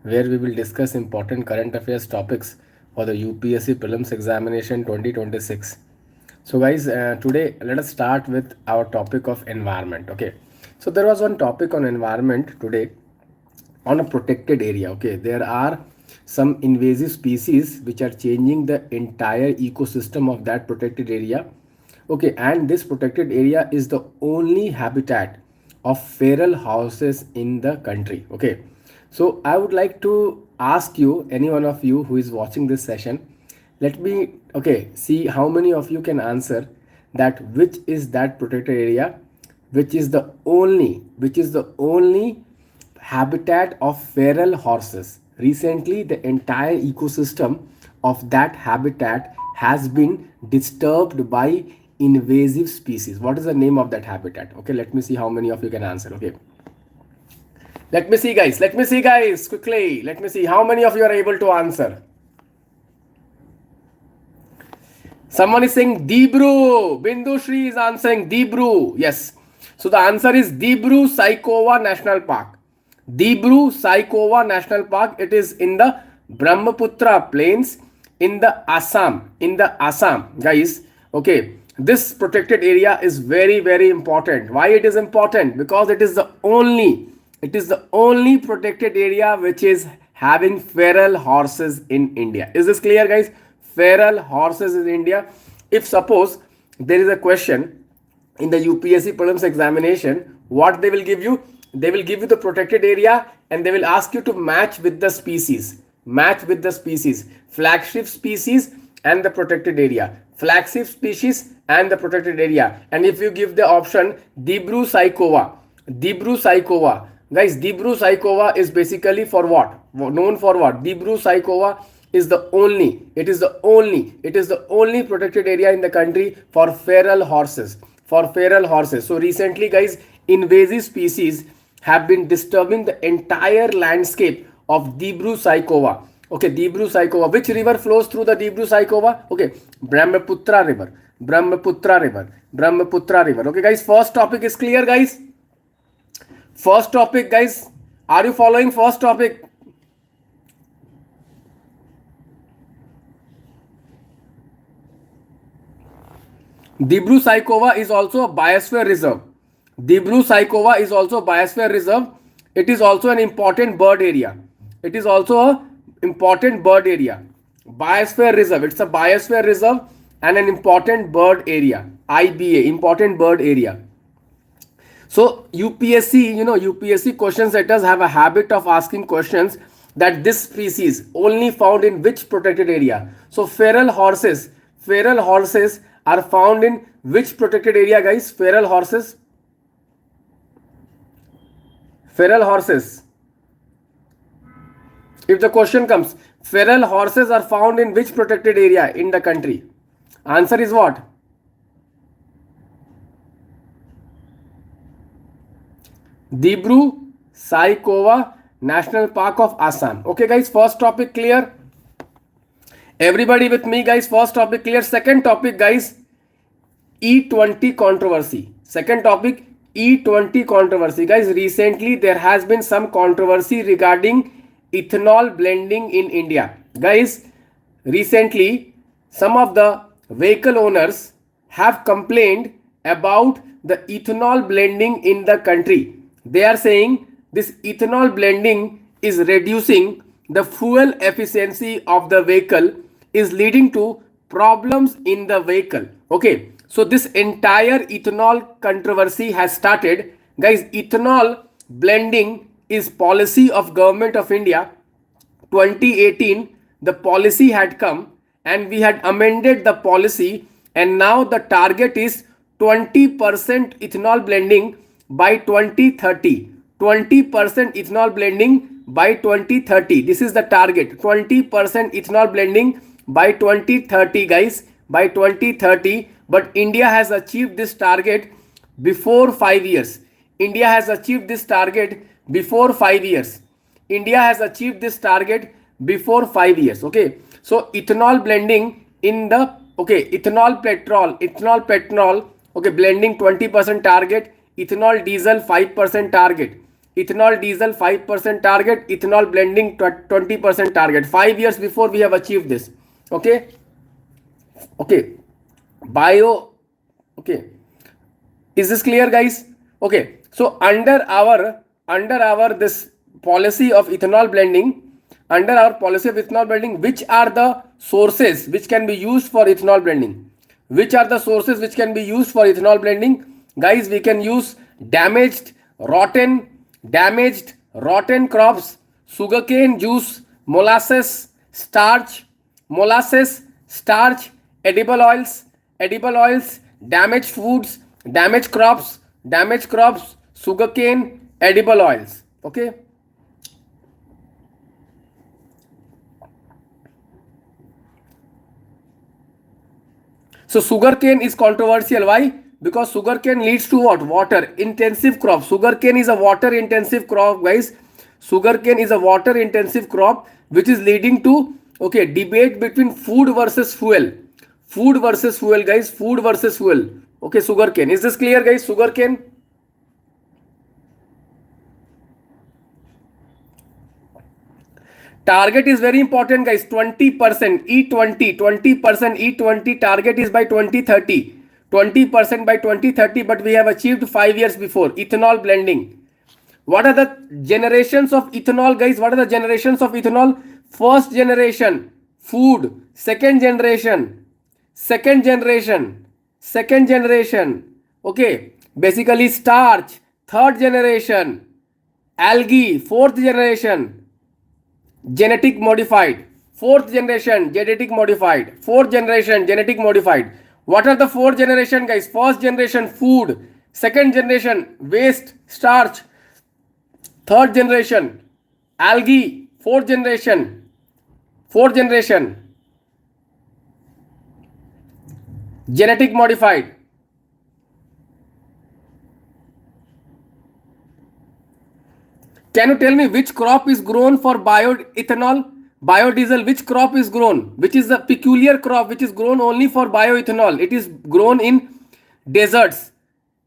where we will discuss important current affairs topics for the UPSC Prelims Examination 2026. So guys, today let us start with our topic of environment. Okay, so there was one topic on environment today on a protected area. Okay, there are some invasive species which are changing the entire ecosystem of that protected area. Okay, and this protected area is the only habitat of feral horses in the country. Okay, so I would like to ask you, any one of you who is watching this session, let me see how many of you can answer that which is that protected area which is the only habitat of feral horses. Recently, the entire ecosystem of that habitat has been disturbed by invasive species. What is the name of that habitat? Okay, let me see how many of you can answer. Okay, let me see, guys. Let me see, guys, quickly. Let me see how many of you are able to answer. Someone is saying Dbrua. Bindu Shri is answering Dbrua. Yes. So the answer is Dbrua Sikova National Park. Dbrua Sikova National Park. It is in the Brahmaputra Plains in the Assam. Guys. Okay. This protected area is very, very important. Why it is important? Because it is the only protected area which is having feral horses in India. Is this clear, guys? Feral horses in India. If suppose there is a question in the UPSC Prelims examination, what they will give you? They will give you the protected area and they will ask you to match with the species. Match with the species. Flagship species and the protected area. Flagship species and the protected area. And if you give the option Dbrua Sikova. Guys, Dbrua Sikova is basically for what? Known for what? Dbrua Sikova is the only protected area in the country for feral horses. So recently, guys, invasive species have been disturbing the entire landscape of Dbrua Sikova. Okay, Dbrua Sikova. Which river flows through the Dbrua Sikova? Okay, Brahmaputra river. Okay, guys, first topic is clear, guys. First topic, guys. Are you following first topic? Dbrua Sikova is also a biosphere reserve. It is also an important bird area. Biosphere reserve. It's a biosphere reserve and an important bird area. IBA, important bird area. So UPSC question setters have a habit of asking questions that this species only found in which protected area. So feral horses are found in which protected area, guys? Feral horses. If the question comes, feral horses are found in which protected area in the country? Answer is what? Dbrua Sikova National Park of Assam. Okay, guys, first topic clear? Everybody with me, guys? First topic clear. Second topic, guys, E20 controversy. Second topic, E20 controversy. Guys, recently there has been some controversy regarding ethanol blending in India. Guys, recently some of the vehicle owners have complained about the ethanol blending in the country. They are saying this ethanol blending is reducing the fuel efficiency of the vehicle, is leading to problems in the vehicle. Okay, so this entire ethanol controversy has started. Guys, ethanol blending is policy of Government of India. 2018 the policy had come and we had amended the policy, and now the target is 20% ethanol blending by 2030. 20% ethanol blending by 2030. This is the target. 20% ethanol blending by 2030, guys, by 2030. But India has achieved this target before 5 years. Okay, so ethanol blending in the ethanol petrol, okay, blending 20% target, ethanol diesel 5% target. ethanol diesel 5% target, ethanol blending 20% target. 5 years before we have achieved this. Okay. Okay. Is this clear, guys? Okay. So under our this policy of ethanol blending, which are the sources which can be used for ethanol blending? Which are the sources which can be used for ethanol blending? Guys, we can use damaged, rotten crops, sugarcane juice, molasses, starch, edible oils, damaged foods, damaged crops, sugarcane, edible oils. Okay. So sugarcane is controversial. Why? Because sugarcane leads to what? Water intensive crop. Sugarcane is a water intensive crop, guys. Sugarcane is a water intensive crop which is leading to debate between food versus fuel. Food versus fuel, guys. Food versus fuel. Okay, sugarcane. Is this clear, guys? Sugarcane. Target is very important, guys. 20% E20, 20% E20 target is by 2030. 20% by 2030, but we have achieved 5 years before. Ethanol blending. What are the generations of ethanol, guys? What are the generations of ethanol? First generation, food. Second generation. Okay. Basically starch. Third generation, algae. Fourth generation, genetic modified. Fourth generation, genetic modified. Fourth generation, genetic modified. What are the four generation, guys? First generation, food. Second generation, waste, starch. Third generation, algae. Fourth generation, genetic modified. Can you tell me which crop is grown for bioethanol, biodiesel? Which crop is grown? Which is the peculiar crop which is grown only for bioethanol? It is grown in deserts,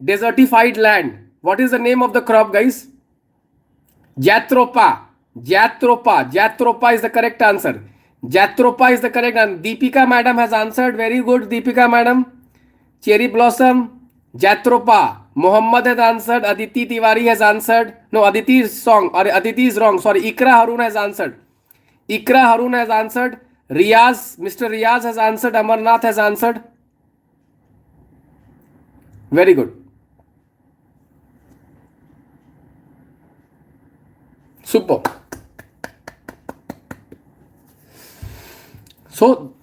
desertified land. What is the name of the crop, guys? Jatropha is the correct answer. Jatropha is the correct answer. Deepika madam has answered. Very good, Deepika madam. Cherry blossom, Jatropha. Muhammad has answered. Aditi Tiwari has answered. No, Aditi is wrong. Aditi is wrong. Sorry, Ikra Harun has answered. Riyaz, Mr. Riyaz has answered. Amarnath has answered. Very good. Super. So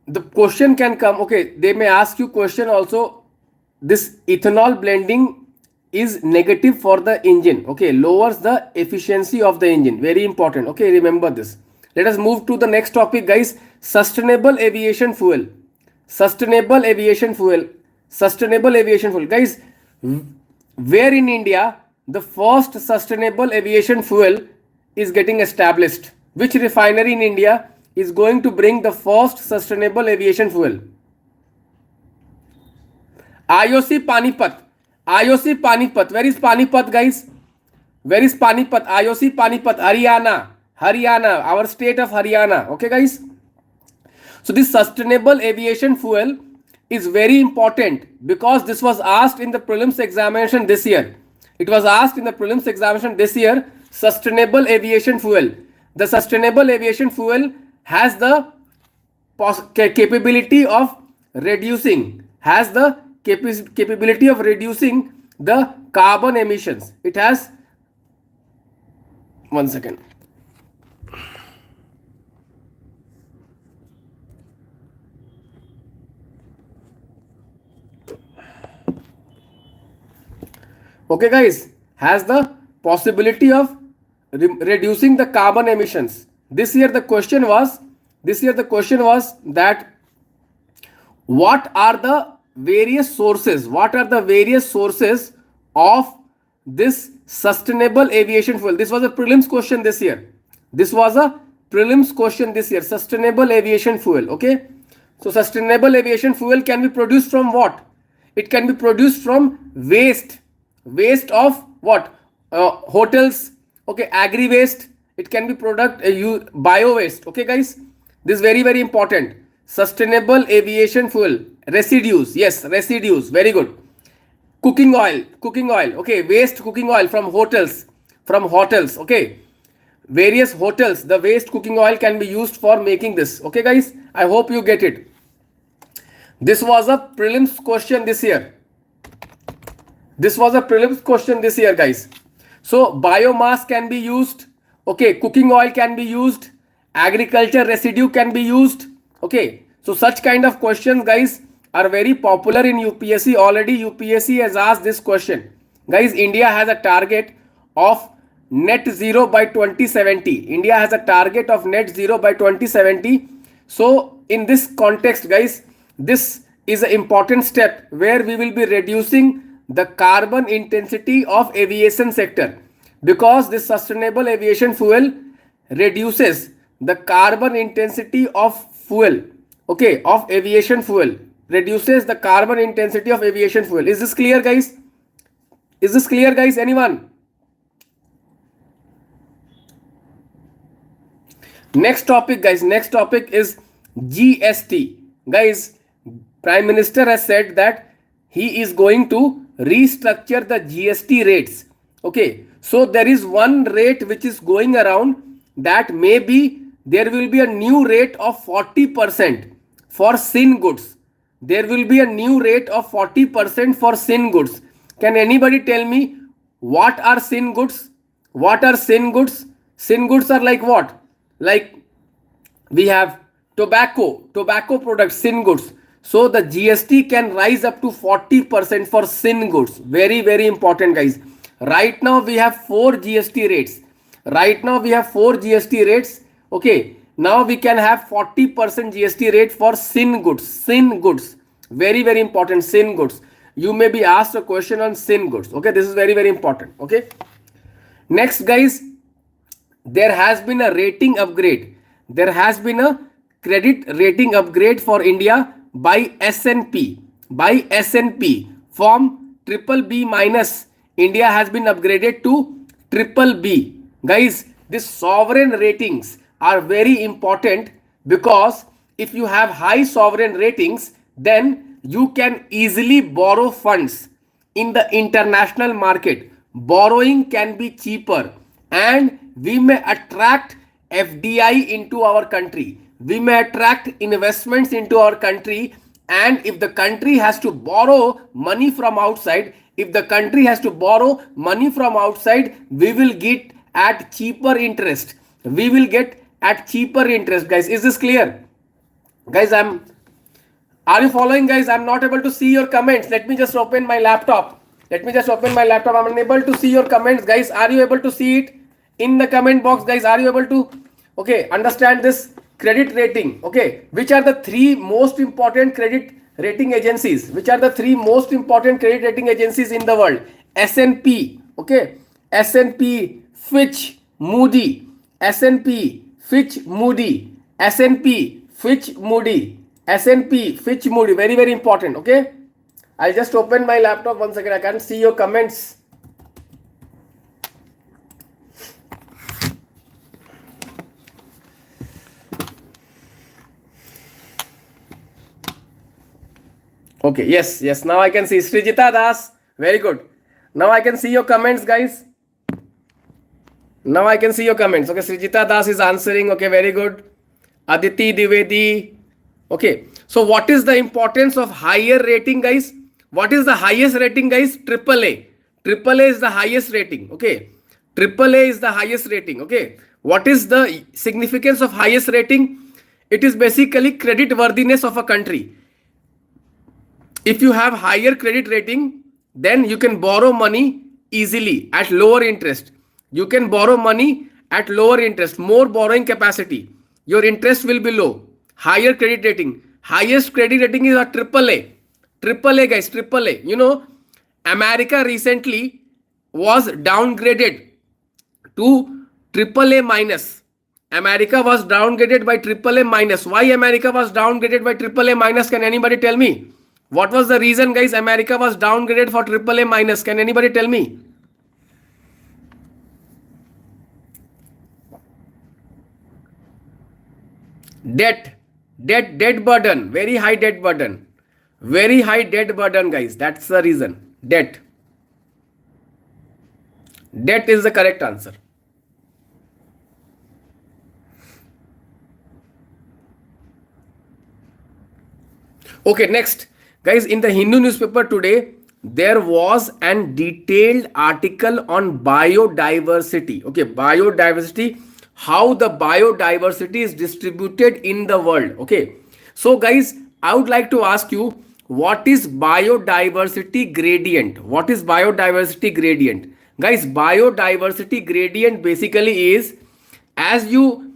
the question can come. Okay, they may ask you question also. This ethanol blending is negative for the engine. Okay, lowers the efficiency of the engine. Very important. Okay, remember this. Let us move to the next topic, guys. Sustainable aviation fuel. Guys, where in India the first sustainable aviation fuel is getting established? Which refinery in India is going to bring the first sustainable aviation fuel? IOC Panipat. Where is Panipat, guys? Where is Panipat? IOC Panipat, Haryana, our state of Haryana. Okay, guys. So this sustainable aviation fuel is very important because this was asked in the prelims examination this year. Sustainable aviation fuel. The sustainable aviation fuel has the capability of reducing the carbon emissions. It has, one second. Okay, guys, has the possibility of reducing the carbon emissions. This year the question was that what are the various sources of this sustainable aviation fuel? This was a prelims question this year. Sustainable aviation fuel. Okay, so sustainable aviation fuel can be produced from what? It can be produced from waste of what? hotels, okay, agri waste, it can be product, bio waste, okay guys, this is very very important. Sustainable aviation fuel, residues, yes, residues, very good. Cooking oil, okay, waste cooking oil from hotels, okay, various hotels, the waste cooking oil can be used for making this, okay guys, I hope you get it. This was a prelims question this year. This was a prelims question this year, guys. So biomass can be used, okay, cooking oil can be used, agriculture residue can be used, okay. So such kind of questions, guys, are very popular in UPSC. Already UPSC has asked this question. Guys, India has a target of net zero by 2070. India has a target of net zero by 2070. So in this context, guys, this is an important step where we will be reducing the carbon intensity of aviation sector, because this sustainable aviation fuel reduces the carbon intensity of fuel, okay, of aviation fuel, reduces the carbon intensity of aviation fuel. Is this clear, guys? Is this clear, guys? Anyone? Next topic, guys, next topic is GST. Guys, Prime Minister has said that he is going to restructure the GST rates, okay. So there is one rate which is going around, that maybe there will be a new rate of 40% for sin goods. There will be a new rate of 40% for sin goods. Can anybody tell me what are sin goods? What are sin goods? Sin goods are like what? Like we have tobacco products, sin goods. So the GST can rise up to 40% for sin goods. Very very important, guys. Right now we have 4 GST rates. Right now we have 4 GST rates, okay. Now we can have 40% GST rate for sin goods. Sin goods, very very important. Sin goods, you may be asked a question on sin goods, okay. This is very very important, okay. Next, guys, there has been a rating upgrade. There has been a credit rating upgrade for India by S&P. By S&P, from BBB minus, India has been upgraded to BBB. Guys, these sovereign ratings are very important, because if you have high sovereign ratings, then you can easily borrow funds in the international market. Borrowing can be cheaper, and we may attract FDI into our country. We may attract investments into our country, and if the country has to borrow money from outside, we will get at cheaper interest. We will get at cheaper interest, guys. Is this clear? Guys, are you following, guys? I'm not able to see your comments. Let me just open my laptop. I'm unable to see your comments, guys. Are you able to see it in the comment box, guys? Are you able to, okay, understand this credit rating, okay? Which are the 3 most important credit rating agencies? Which are the 3 most important credit rating agencies in the world? S&P, okay? S&P, Fitch, Moody. S&P, Fitch, Moody. S&P, Fitch, Moody. S&P, Fitch, Moody. Very very important, okay? I'll just open my laptop once again. I can't see your comments. Okay, yes, now I can see Srijita Das. Very good. Now I can see your comments, guys. Now I can see your comments. Okay, Srijita Das is answering. Okay, very good. Aditi Divedi. Okay, so what is the importance of higher rating, guys? What is the highest rating, guys? AAA. AAA is the highest rating. Okay, AAA is the highest rating. Okay, what is the significance of highest rating? It is basically credit worthiness of a country. If you have higher credit rating, then you can borrow money easily at lower interest. You can borrow money at lower interest, more borrowing capacity. Your interest will be low. Higher credit rating. Highest credit rating is a AAA. AAA, guys, AAA. You know, America recently was downgraded to AAA minus. America was downgraded by AAA minus. Why America was downgraded by AAA minus? Can anybody tell me? What was the reason, guys? America was downgraded for AAA minus. Can anybody tell me? Debt burden, very high debt burden. Very high debt burden, guys. That's the reason. Debt is the correct answer. Okay, next. Guys, in the Hindu newspaper today, there was a detailed article on biodiversity. Okay, biodiversity, how the biodiversity is distributed in the world. Okay, so guys, I would like to ask you, what is biodiversity gradient? What is biodiversity gradient? Guys, biodiversity gradient basically is, as you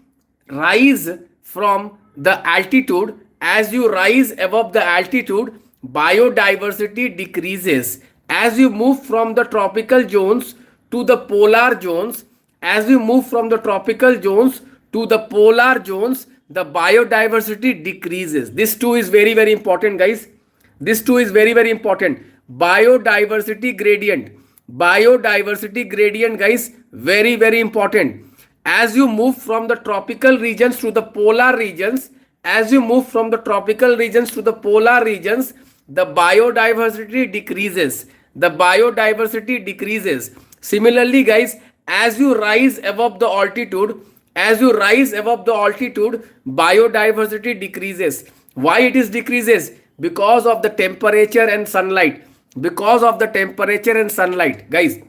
rise from the altitude, as you rise above the altitude, biodiversity decreases. As you move from the tropical zones to the polar zones, as you move from the tropical zones to the polar zones, the biodiversity decreases. This too is very, very important, guys. This too is very, very important. Biodiversity gradient. Biodiversity gradient, guys, very, very important. As you move from the tropical regions to the polar regions, as you move from the tropical regions to the polar regions, the biodiversity decreases. The biodiversity decreases. Similarly, guys, as you rise above the altitude, as you rise above the altitude, biodiversity decreases. Why it is decreases? Because of the temperature and sunlight. Because of the temperature and sunlight, guys.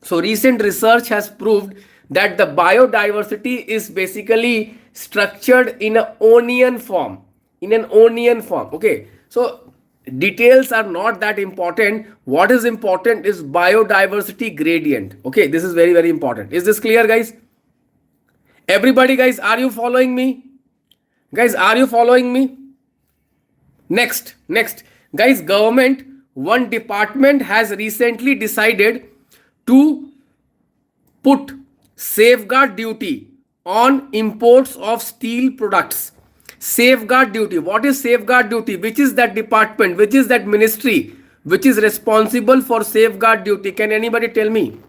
So recent research has proved that the biodiversity is basically structured in an onion form. In an onion form. Okay. So details are not that important. What is important is biodiversity gradient. Okay. This is very, very important. Is this clear, guys? Everybody, guys, are you following me? Guys, are you following me? Next. Guys, government, one department has recently decided to put safeguard duty on imports of steel products. Safeguard duty. What is safeguard duty? Which is that department? Which is that ministry which is responsible for safeguard duty? Can anybody tell me?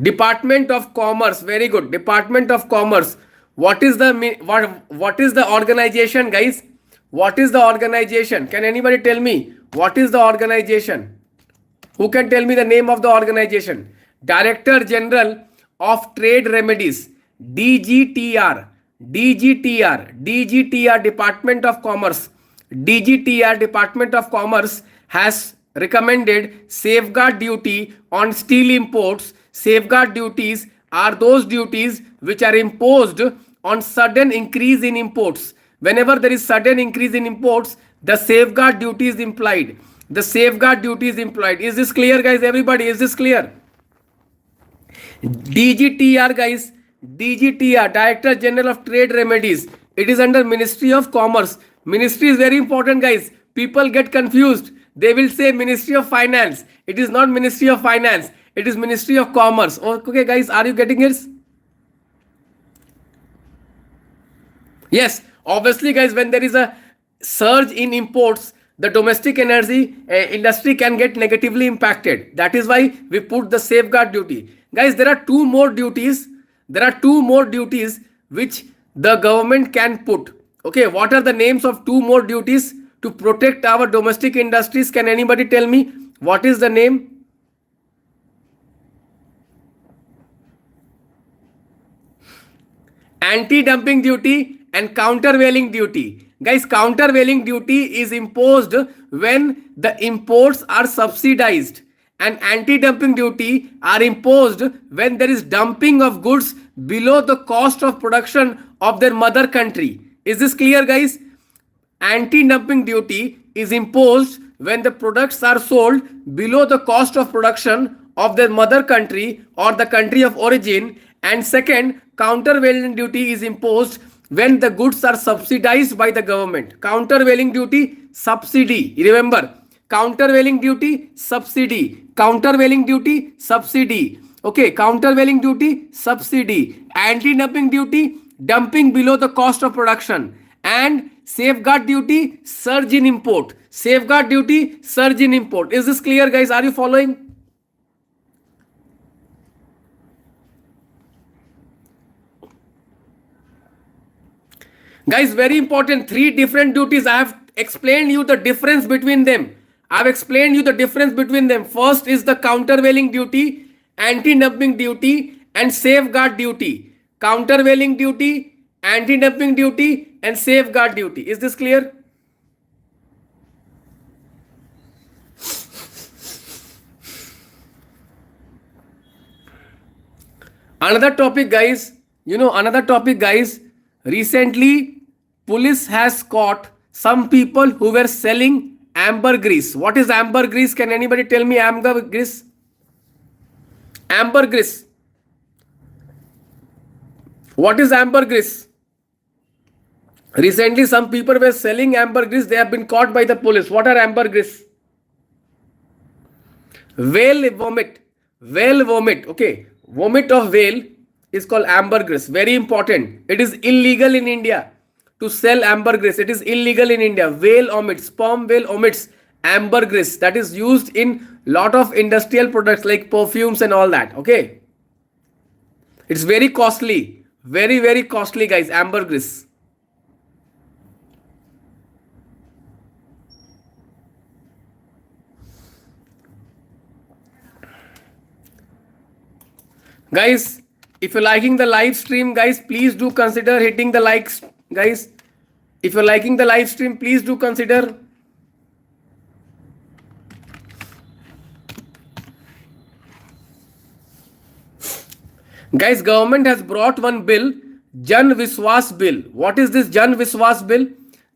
Department of Commerce. Very good. Department of Commerce. What is the organization, guys? What is the organization? Can anybody tell me what is the organization? Who can tell me the name of the organization? Director General of Trade Remedies. DGTR. Department of Commerce. DGTR, Department of Commerce, has recommended safeguard duty on steel imports. Safeguard duties are those duties which are imposed on sudden increase in imports. Whenever there is sudden increase in imports, the safeguard duty is implied. The safeguard duty is implied. Is this clear, guys? Everybody, is this clear? DGTR, guys. DGTR, Director General of Trade Remedies. It is under Ministry of Commerce. Ministry is very important, guys. People get confused. They will say Ministry of Finance. It is not Ministry of Finance. It is Ministry of Commerce. Okay, guys, are you getting it? Yes, obviously, guys, when there is a surge in imports, the domestic energy industry can get negatively impacted. That is why we put the safeguard duty. Guys, there are two more duties. There are two more duties which the government can put. Okay, what are the names of two more duties to protect our domestic industries? Can anybody tell me what is the name? Anti-dumping duty and countervailing duty. Guys, countervailing duty is imposed when the imports are subsidized, and anti-dumping duty are imposed when there is dumping of goods below the cost of production of their mother country. Is this clear, guys? Anti-dumping duty is imposed when the products are sold below the cost of production of their mother country or the country of origin. And second, countervailing duty is imposed when the goods are subsidized by the government. Countervailing duty, subsidy. Remember, countervailing duty, subsidy. Countervailing duty, subsidy. Okay, countervailing duty, subsidy. Anti-dumping duty, dumping below the cost of production. And safeguard duty, surge in import. Safeguard duty, surge in import. Is this clear, guys? Are you following? Guys, very important. 3 different duties. I have explained you the difference between them. I have explained you the difference between them. First is the countervailing duty, anti-dumping duty, and safeguard duty. Countervailing duty, anti-dumping duty, and safeguard duty. Is this clear? Another topic, guys. Another topic, guys. Recently, police has caught some people who were selling ambergris. What is ambergris? Can anybody tell me ambergris? Ambergris. What is ambergris? Recently, some people were selling ambergris. They have been caught by the police. What are ambergris? Whale vomit. Whale vomit. Okay. Vomit of whale is called ambergris. Very important. It is illegal in India to sell ambergris. It is illegal in India. Whale omits, sperm whale omits ambergris that is used in lot of industrial products like perfumes and all that. Okay. It's very costly. Very, very costly, guys. Ambergris. Guys, if you're liking the live stream, guys, please do consider hitting the likes, guys. If you're liking the live stream, please do consider. Guys, government has brought one bill, Jan Viswas Bill. What is this Jan Viswas Bill?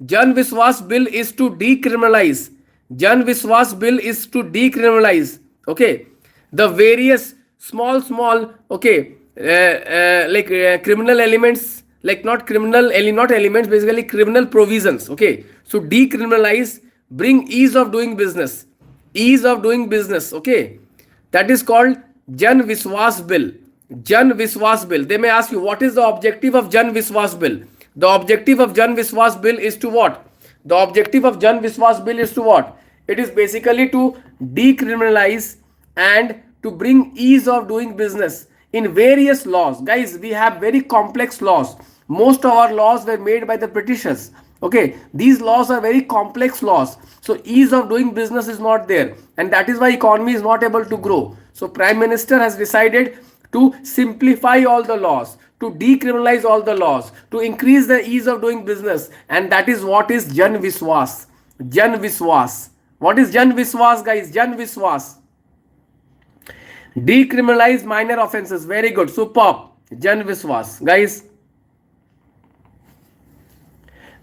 Jan Viswas Bill is to decriminalize. Jan Viswas Bill is to decriminalize. Okay. The various small, okay, criminal elements, like not elements, basically criminal provisions. Okay. So decriminalize, bring ease of doing business. Ease of doing business. Okay. That is called Jan Viswas Bill. Jan Viswas Bill. They may ask you, what is the objective of Jan Viswas Bill? The objective of Jan Viswas Bill is to what? The objective of Jan Viswas Bill is to what? It is basically to decriminalize and to bring ease of doing business in various laws. Guys, we have very complex laws. Most of our laws were made by the Britishers. Okay, these laws are very complex laws. So ease of doing business is not there. And that is why economy is not able to grow. So Prime Minister has decided to simplify all the laws, to decriminalize all the laws, to increase the ease of doing business. And that is what is Jan Viswas. Jan Viswas. What is Jan Viswas, guys? Jan Viswas. Decriminalize minor offenses. Very good. Superb. Jan Viswas.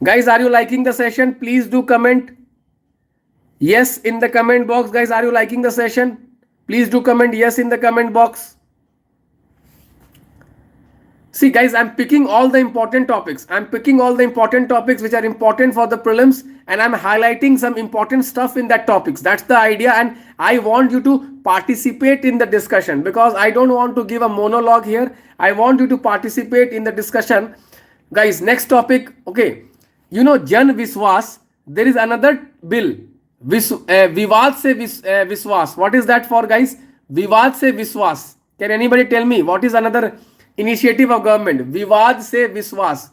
Guys, are you liking the session? Please do comment yes in the comment box. Guys, are you liking the session? Please do comment yes in the comment box. See, guys, I'm picking all the important topics. I'm picking all the important topics which are important for the prelims, and I'm highlighting some important stuff in that topics. That's the idea, and I want you to participate in the discussion because I don't want to give a monologue here. I want you to participate in the discussion. Guys, next topic. Okay, Jan Viswas. There is another bill. Vivad se Viswas. What is that for, guys? Vivad se Viswas. Can anybody tell me what is another initiative of government? Vivad se Viswas.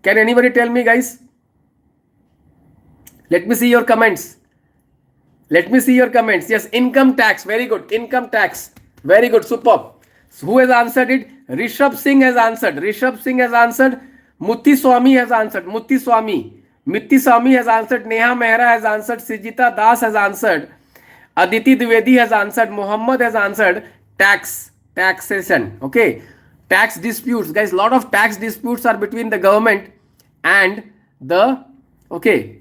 Can anybody tell me, guys? Let me see your comments. Let me see your comments. Yes, income tax. Very good. Income tax. Very good. Superb. So who has answered it? Rishabh Singh has answered. Rishabh Singh has answered. Mutti Swami has answered. Mutti Swami. Mitti Swami has answered. Neha Mehra has answered. Sijita Das has answered. Aditi Dwivedi has answered. Muhammad has answered. Taxation. Okay. Tax disputes. Guys, lot of tax disputes are between the government and the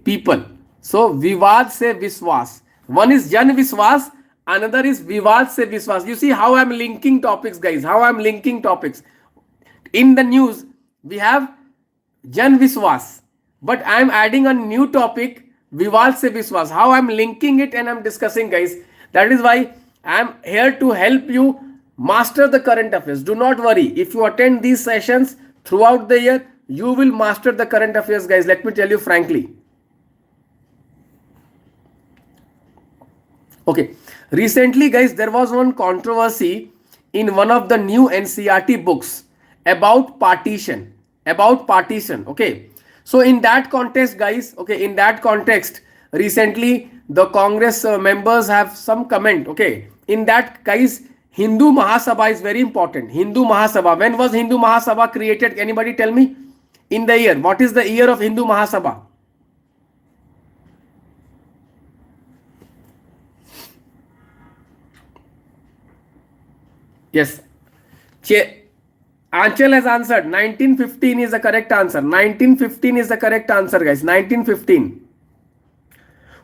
people. So Vivad se Viswas. One is Jan Viswas, another is Vivad se Viswas. You see how I'm linking topics, guys. How I'm linking topics. In the news, we have Jan Viswas, but I'm adding a new topic, Vivad se Viswas. How I'm linking it and I'm discussing, guys. That is why I'm here to help you master the current affairs. Do not worry. If you attend these sessions throughout the year, you will master the current affairs, guys. Let me tell you frankly. Okay. Recently, guys, there was one controversy in one of the new NCERT books about partition. Okay. So in that context, guys, okay, in that context, recently the Congress members have some comment. Okay. In that, guys, Hindu Mahasabha is very important. Hindu Mahasabha. When was Hindu Mahasabha created? Anybody tell me? In the year. What is the year of Hindu Mahasabha? Yes. Anchal has answered. 1915 is the correct answer. 1915 is the correct answer, guys. 1915.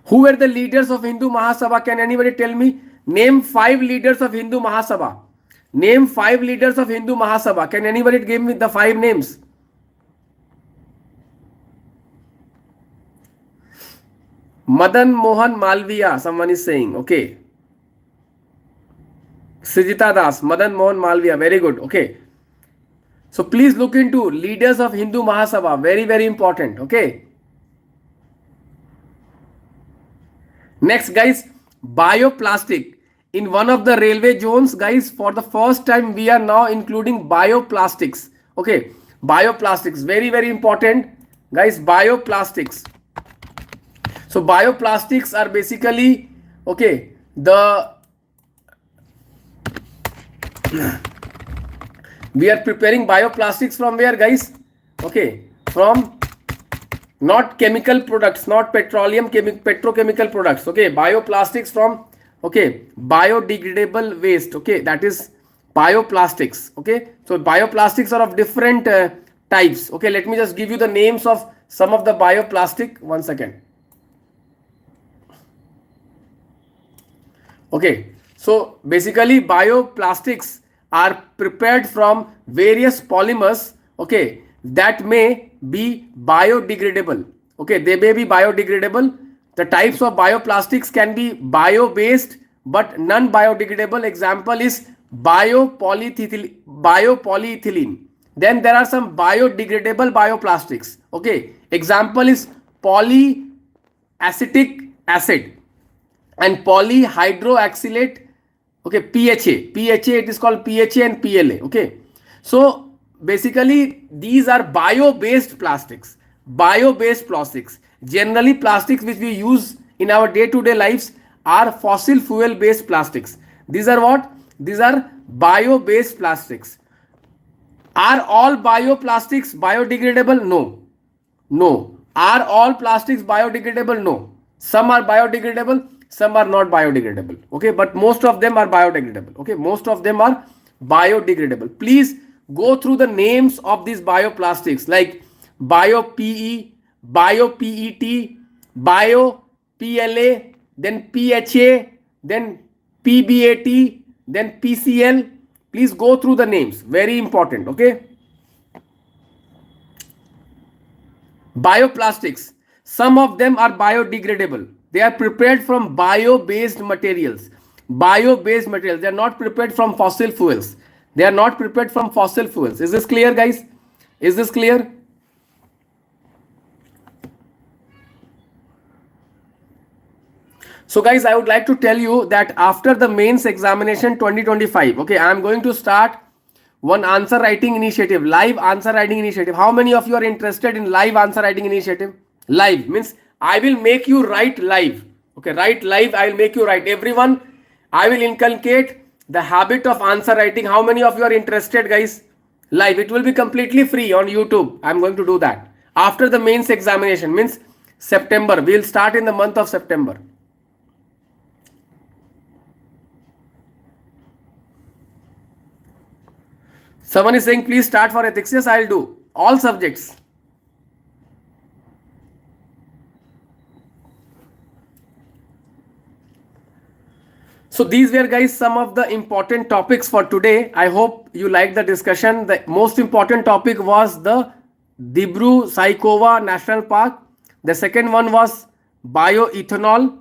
Who were the leaders of Hindu Mahasabha? Can anybody tell me? Name 5 leaders of Hindu Mahasabha. Name 5 leaders of Hindu Mahasabha. Can anybody give me the 5 names? Madan Mohan Malviya, someone is saying. Okay. Srijita Das, Madan Mohan Malviya. Very good. Okay. So please look into leaders of Hindu Mahasabha. Very, very important. Okay. Next, guys, bioplastic. In one of the railway zones, guys, for the first time, we are now including bioplastics. Okay. Bioplastics. Very, very important. Guys, bioplastics. So bioplastics are basically, okay, we are preparing bioplastics from where, guys? Okay, from not chemical products, not petrochemical products. Okay, bioplastics from, okay, biodegradable waste. Okay, that is bioplastics. Okay, so bioplastics are of different types. Okay, let me just give you the names of some of the bioplastic. 1 second. Okay, so basically bioplastics are prepared from various polymers, okay, that may be biodegradable. Okay, they may be biodegradable. The types of bioplastics can be bio-based but non-biodegradable. Example is biopolyethylene. Then there are some biodegradable bioplastics. Okay, example is polyacetic acid and polyhydroxylate. Okay, PHA it is called PHA and PLA. Okay, so basically these are bio-based plastics. Generally plastics which we use in our day-to-day lives are fossil fuel based plastics. These are what? These are bio-based plastics. Are all bioplastics biodegradable? No. Are all plastics biodegradable? No. Some are biodegradable, some are not biodegradable. Okay, but most of them are biodegradable. Okay, most of them are biodegradable. Please go through the names of these bioplastics like bio-PE, bio-PET, bio-PLA, then PHA, then PBAT, then PCL. Please go through the names. Very important. Okay. Bioplastics. Some of them are biodegradable. They are prepared from bio-based materials. They are not prepared from fossil fuels. Is this clear, guys? Is this clear? So guys, I would like to tell you that after the mains examination 2025, okay, I am going to start one answer writing initiative, live answer writing initiative. How many of you are interested in live answer writing initiative? Live means I will make you write live. Okay, write live, I will make you write. Everyone, I will inculcate the habit of answer writing. How many of you are interested, guys? Live. It will be completely free on YouTube. I am going to do that. After the mains examination means September. We will start in the month of September. Someone is saying, please start for ethics. Yes, I will do. All subjects. So these were, guys, some of the important topics for today. I hope you liked the discussion. The most important topic was the Dbrua Sikova National Park. The second one was bioethanol.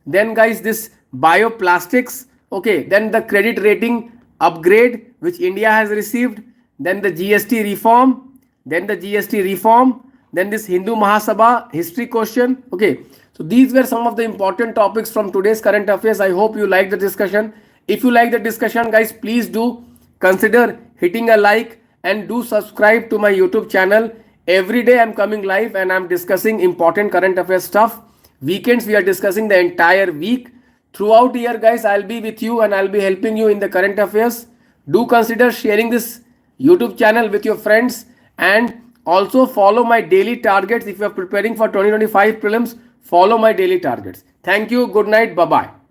Then, guys, this bioplastics. Okay. Then the credit rating upgrade which India has received. then the GST reform, then this Hindu Mahasabha history question. Okay, so these were some of the important topics from today's current affairs. I hope you like the discussion. If you like the discussion, guys, please do consider hitting a like and do subscribe to my YouTube channel. Every day I'm coming live and I'm discussing important current affairs stuff. Weekends we are discussing the entire week. Throughout the year, guys, I'll be with you and I'll be helping you in the current affairs. Do consider sharing this YouTube channel with your friends and also follow my daily targets. If you are preparing for 2025 prelims, follow my daily targets. Thank you. Good night. Bye-bye.